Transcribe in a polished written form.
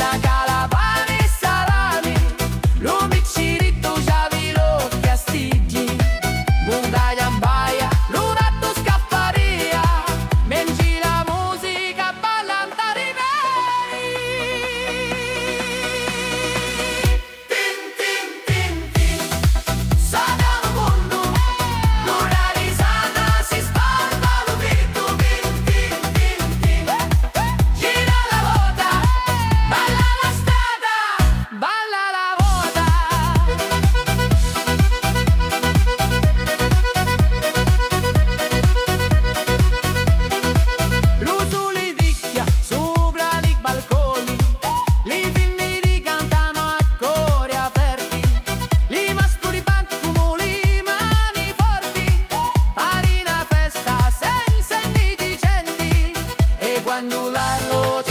Cina, calavani e salami, lumicirito, giavilo, castigli, montagna in baia, lunatto scapparia, mengi la musica, ballanta riveri. Tin tin tin tin, sada mundu, l'una risata si sparpa l'ubito, tin tin tin tin, gira la vota, balla la strada, balla la vota. Rusuli d'icchia sopra i balconi, li figli cantano a cori aperti, li masturi come li mani forti, farina festa senza indigenti, e quando l'hanno